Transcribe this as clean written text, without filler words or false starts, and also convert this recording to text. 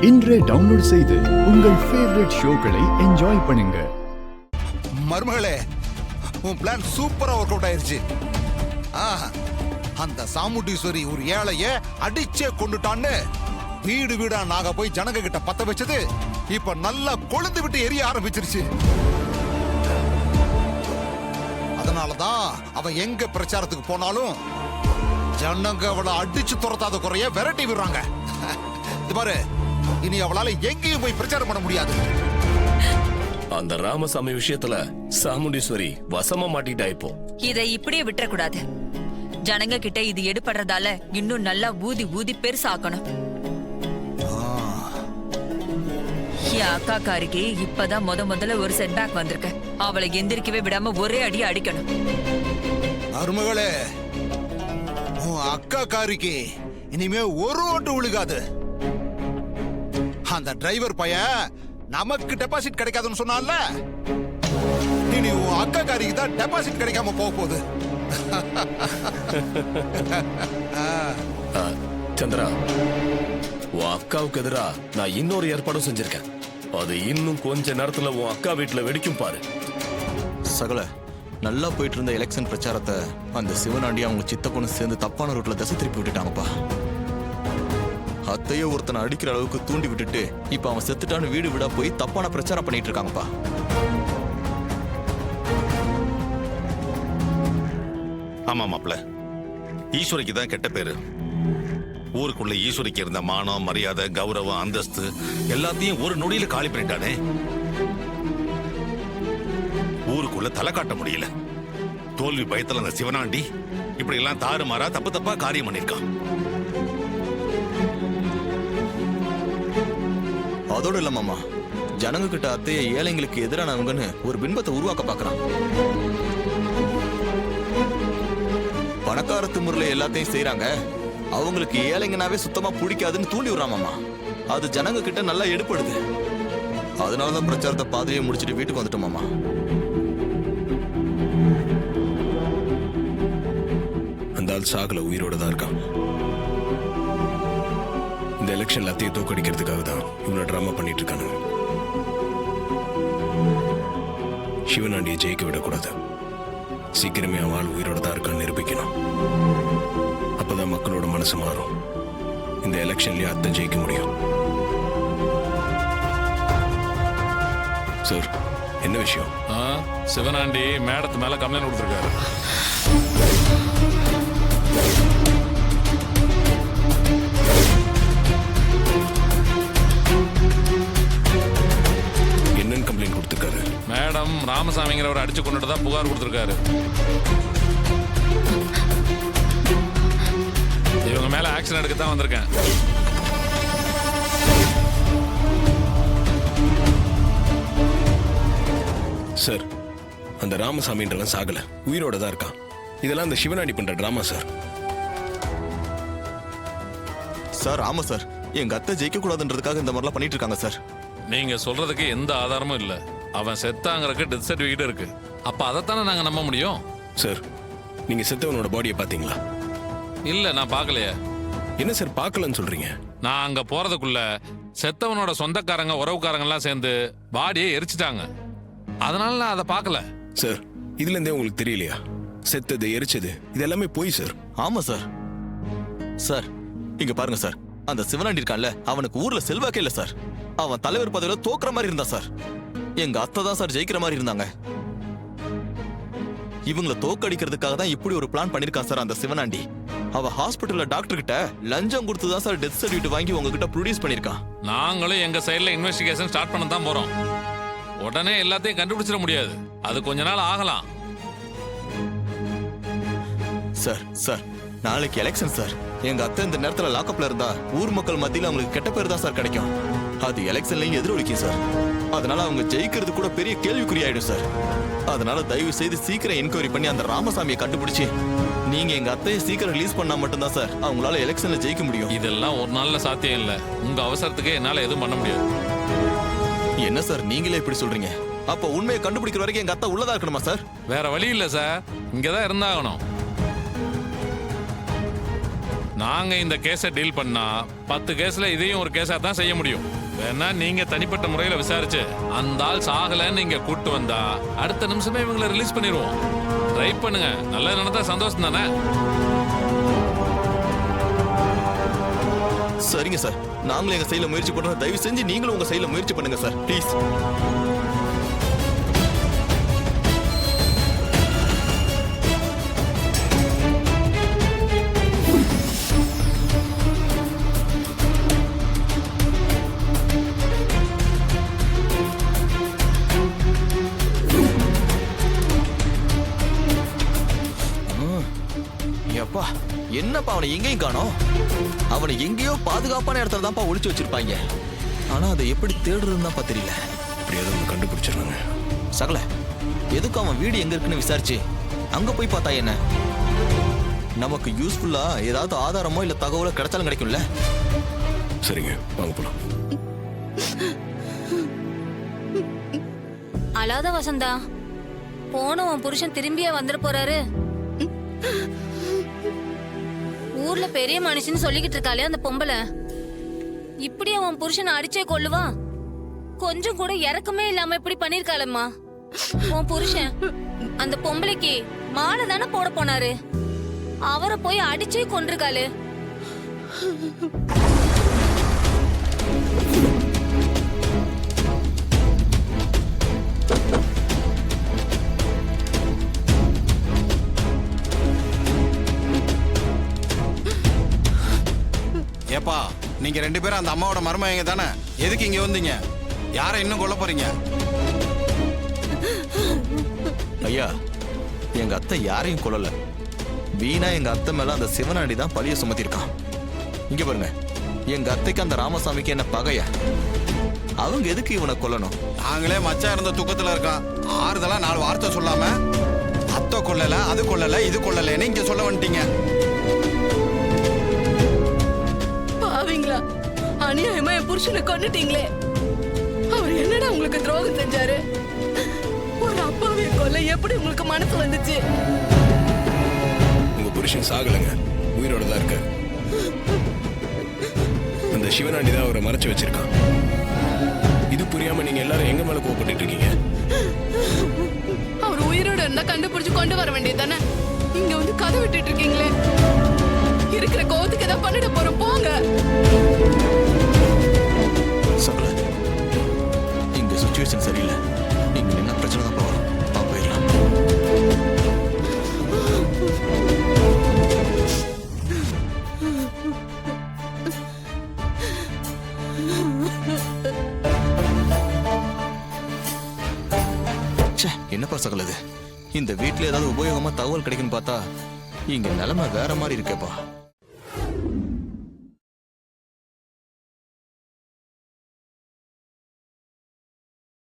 இன்றே டவுன்லோட் செய்து உங்கள் ஃபேவரட் ஷோக்களை என்ஜாய் பண்ணுங்க. மருமகளே, உன் பிளான் சூப்பரா ஒர்க் அவுட் ஆயிருச்சு. அந்த சாமுண்டீஸ்வரி ஒரு ஏழைய அடிச்சே கொண்டுட்டான்னு வீடு வீடா நாங்க போய் ஜனங்க கிட்ட பத்த வச்சது இப்ப நல்லா கொழுந்து விட்டு எரிய ஆரம்பிச்சிருச்சு. அதனாலதான் அவ எங்க பிரச்சாரத்துக்கு போனாலும் ஜனங்க அவளை அடிச்சு துரத்தாத குறைய விரட்டி விடுறாங்க. இது பாரு, இனி அவளால எங்கேயும் போய் பிரச்சாரம் பண்ண முடியாது. அந்த ராமசாமி விஷயத்துல சாமுண்டீஸ்வரி வசமா மாட்டிட்டா. இப்போ இதை இப்படியே விட்டுற கூடாது. ஜனங்க கிட்ட இது எடுபடுறதால இன்னும் நல்லா ஊதி ஊதி பெருசாக்கணும். என் அக்கா காரிக்கு இப்பதான் முதல்ல ஒரு செட்பேக் வந்திருக்கு. அவளை எந்திரிக்கவே விடாம ஒரே அடி அடிக்கணும். மருமகளே, உன் அக்கா காரிக்கு இனிமே ஒரு ஓட்டு விழுகாது. அந்த டிரைவர் பையன் நமக்கு டெபாசிட் கிடைக்காதுன்னு சொன்னால, இனி உன் அக்கா காரிக்கு தான் டெபாசிட் கிடைக்காம போக போகுது. சந்திரா, உன் அக்காவுக்கு எதிரா நான் இன்னொரு ஏற்பாடும் செஞ்சிருக்கேன். அது இன்னும் கொஞ்ச நேரத்துல உன் அக்கா வீட்டுல வெடிக்கும் பாரு. சகல நல்லா போயிட்டு இருந்த எலெக்ஷன் பிரச்சாரத்தை அந்த சிவனாண்டி அவங்க சித்தப்பனும் சேர்ந்து தப்பான ரூட்ல தசை திருப்பி விட்டுட்டாங்கப்பா. அத்தையே ஒருத்தனை அடிக்கிற அளவுக்கு தூண்டி விட்டுட்டு இப்ப அவன் செத்துட்டான்னு வீடு விடா போய் தப்பான பிரச்சாரம் பண்ணிட்டு இருக்காங்கப்பா. ஆமா மாப்ள, ஈஸ்வரிக்கு தான் கெட்ட பேரு. ஊருக்குள்ள ஈஸ்வரிக்கு இருந்த மானம், மரியாதை, கௌரவம், அந்தஸ்து எல்லாத்தையும் ஒரு நொடியில காலி பண்ணிட்டானே. ஊருக்குள்ள தலை காட்ட முடியல. தோல்வி பயத்துல அந்த சிவனாண்டி இப்படி எல்லாம் தாறுமாறா தப்பு தப்பா காரியம் பண்ணிருக்கான். அதோடு இல்ல மாமா, ஜனங்க கிட்ட அத்தையை ஏழைங்களுக்கு எதிரானவங்கன்னு ஒரு பின்பத்தை உருவாக்க பாக்குறான். பணக்காரத்து முறையில எல்லாத்தையும் செய்யறாங்க, அவங்களுக்கு ஏழைங்கனாவே சுத்தமா பிடிக்காதுன்னு தூண்டி விடுறான் மாமா. அது ஜனங்க கிட்ட நல்லா எடுப்படுது. அதனாலதான் பிரச்சாரத்தை பாதையை முடிச்சுட்டு வீட்டுக்கு வந்துட்டோம் மாமா. அந்த ஆள் சாகல, உயிரோட தான் இருக்கான். இந்த எலெக்ஷன் எல்லாத்தையும் தோக்கடிக்கிறதுக்காக தான் இவனை டிராமா பண்ணிட்டு இருக்கானு. சிவனாண்டியை ஜெயிக்க விடக்கூடாது. சீக்கிரமே அவன் ஆள் உயிரோட தான் இருக்கான்னு நிரூபிக்கணும். அப்பதான் மக்களோட மனசு மாறும். இந்த எலெக்ஷன்லயே அத்தை ஜெயிக்க முடியும். சார், என்ன விஷயம்? சிவனாண்டி மேடத்து மேல கம்ப்ளைண்ட் கொடுத்திருக்காரு. என்னன்னு கம்ப்ளைண்ட் கொடுத்திருக்காரு? மேடம் ராமசாமிங்கிறவர் அடிச்சு கொண்டுட்டு தான் புகார் கொடுத்திருக்காரு. இவங்க மேல ஆக்ஷன் எடுக்க தான் வந்திருக்கேன். சார், அந்த ராமசாமின்றவன் சாகல, உயிரோட தான் இருக்கான். இதெல்லாம் அந்த சிவனாண்டி பண்ற டிராமா சார். சார் ஆமா சார், எங்க அத்தை ஜெயிக்க கூடாதுன்றதுக்காக இந்த மாதிரிலாம் பண்ணிட்டு இருக்காங்க சார். நீங்க சொல்றதுக்கு எந்த ஆதாரமும் இல்ல. அவன் செத்தாங்கிறதுக்கு டெத் சர்டிபிகேட் இருக்கு. அப்ப அதைத்தானே நாங்க நம்ப முடியும். சார், நீங்க செத்தவனோட பாடியை பாத்தீங்களா? இல்ல, நான் பார்க்கலையே. என்ன சார் பார்க்கலன்னு சொல்றீங்க? நான் அங்க போறதுக்குள்ள செத்தவனோட சொந்தக்காரங்க உறவுக்காரங்க எல்லாம் சேர்ந்து பாடியை எரிச்சிட்டாங்க. அதனால நான் அதை பார்க்கல. சார், இதுல இருந்தே உங்களுக்கு தெரியலையா? செத்தது, எரிச்சது இது எல்லாமே போய் சார். ஆமா சார். சார் இங்க பாருங்க சார், அந்த சிவனாண்டி இருக்கான்ல, அவனுக்கு ஊர்ல செல்வாக்கே இல்ல சார். அவன் தலைவர் பதவியில தோக்குற மாதிரி இருந்தான் சார். எங்க அத்தை தான் சார் ஜெயிக்கிற மாதிரி இருந்தாங்க. இவங்களை தோக்கடிக்கிறதுக்காக தான் இப்படி ஒரு பிளான் பண்ணிருக்கான் சார் அந்த சிவனாண்டி. அவ ஹாஸ்பிட்டல்ல டாக்டர் கிட்ட லஞ்சம் கொடுத்து தான் சார் டெத் சர்டிபிகேட் வாங்கி உங்ககிட்ட ப்ரொடியூஸ் பண்ணிருக்கான். நாங்களும் எங்க சைடுல இன்வெஸ்டிகேஷன் ஸ்டார்ட் பண்ண தான் போறோம். உடனே எல்லாத்தையும் கண்டுபிடிச்சிட முடியாது. அது கொஞ்ச நாள் ஆகலாம். சார் சார், நாளைக்கு எலெக்ஷன் சார். எங்க அத்தை இந்த நேரத்துல லாக்அப்ல இருந்தா ஊர் மக்கள் மத்தியில அவங்களுக்கு கெட்ட பேர் தான் சார் கிடைக்கும். அது எலெக்ஷன்லயும் எதிரொலிக்கும் சார். அதனால அவங்க ஜெயிக்கிறது கூட பெரிய கேள்விக்குறி ஆயிடும் சார். அதனால தயவு செய்து சீக்கிரம் என்கொயரி பண்ணி அந்த ராமசாமியை கண்டுபிடிச்சு நீங்க எங்க அத்தையை சீக்கிரம் ரிலீஸ் பண்ணா மட்டும்தான் சார் அவங்களால எலெக்ஷன்ல ஜெயிக்க முடியும். இதெல்லாம் ஒரு நாள்ல சாத்தியம் இல்ல. உங்க அவசரத்துக்கு என்னால எதுவும் பண்ண முடியாது. என்ன சார் நீங்களே இப்படி சொல்றீங்க? அப்ப உண்மையை கண்டுபிடிக்கிற வரைக்கும் எங்க அத்தை உள்ளதா இருக்கணுமா சார்? வேற வழி இல்ல சார், இங்கதான் இருந்தாகணும். நாங்க இந்த கேஸை டீல் பண்ணா 10 கேஸ்ல இதையும் ஒரு கேஸா தான் செய்ய முடியும். வேணா நீங்க தனிப்பட்ட முறையில விசாரிச்சு அந்த ஆள் சாகலன்னு நீங்க கூட்டு வந்தா அடுத்த நிமிஷமே இவங்களை ரிலீஸ் பண்ணிடுவோம். ட்ரை பண்ணுங்க, நல்லது நடந்தா சந்தோஷம் தானே. சரிங்க சார், நாங்களும் எங்க சைடுல முயற்சி பண்றோம். தயவு செஞ்சு நீங்களும் உங்க சைடுல முயற்சி பண்ணுங்க சார், ப்ளீஸ். அப்பா, என்னப்பா அவனை எங்கேயும் காணோம்? அவனை எங்கேயோ பாதுகாப்பான இடத்துல தான்ப்பா ஒளிச்சு வச்சிருப்பாங்க. ஆனா அதை எப்படி தேடுறதுன்னு தான் தெரியல. எப்படியாவது அவங்க கண்டுபிடிச்சிடறாங்க. சகல, எதுக்கு அவன் வீடு எங்க இருக்குன்னு விசாரிச்சு அங்க போய் பார்த்தா என்ன? நமக்கு யூஸ்ஃபுல்லா ஏதாவது ஆதாரமோ இல்ல தகவலோ கிடைச்சாலும் கிடைக்கும்ல. சரிங்க, வாங்க போலாம். அழாத வசந்தா, போன உன் புருஷன் திரும்பியா வந்துட போறாரு. ஊர்ல பெரிய மனுஷன்னு சொல்லிக்கிட்டு இருக்காளே அந்த பொம்பளை, இப்படி அவன் புருஷனை அடிச்சே கொள்ளுவான்? கொஞ்சம் கூட இறக்கமே இல்லாம இப்படி பண்ணிருக்காளம்மா. உன் புருஷன் அந்த பொம்பளைக்கு மாலை தானே போட போனாரு, அவரை போய் அடிச்சே கொண்டிருக்காளு. ஏப்பா, நீங்க 2 பேரும் அந்த அம்மாவோட மருமகங்க தானே? எதுக்கு இங்க வந்தீங்க? யாரை இன்னும் கொல்ல போறீங்க? ஐயா, எங்க அத்தை யாரையும் கொல்லல. வீணா எங்க அத்தை மேல அந்த சிவனாண்டி தான் பழிய சுமத்திருக்கான். இங்க பாருங்க, எங்க அத்தைக்கு அந்த ராமசாமிக்கு என்ன பகையா? அவங்க எதுக்கு இவனை கொல்லணும்? நாங்களே மச்சான் இருந்த துக்கத்துல இருக்கான். ஆறுதலா 4 வார்த்தை சொல்லாம அத்தை கொல்லல, அது கொல்லல, இது கொல்லலன்னு இங்க சொல்ல வந்துட்டீங்க. பாவீங்களா, அநியாயமா என் புருஷனை கொன்னுட்டீங்களே. அவர் என்னடா உங்களுக்கு துரோகம் செஞ்சாரு? ஒரு அப்பாவிய கொல்ல எப்படி உங்களுக்கு மனசு வந்துச்சு? உங்க புருஷன் சாகலைங்க, உயிரோட தான் இருக்காரு. அந்த சிவனாண்டி தான் அவரை மறைச்சு வச்சிருக்கான். இது புரியாம நீங்க எல்லாரும் எங்க மேல கோபப்பட்டு இருக்கீங்க? அவர் உயிரோட இருந்தா கண்டுபிடிச்சு கொண்டு வர வேண்டியது தானே? இங்க வந்து கதை விட்டுட்டு இருக்கீங்களே. இருக்கிற கோவத்துக்கு ஏதாவது பண்ணிட போறோம், போங்க. சகல, இங்க சுச்சுவேஷன் சரியில்லை. இங்க என்ன பிரச்சனை தான் போகிறோம், போயிடலாம். என்னப்பா சகல இது? இந்த வீட்டுல ஏதாவது உபயோகமா தகவல் கிடைக்குன்னு பார்த்தா இங்க நிலைமை வேற மாதிரி இருக்கேப்பா.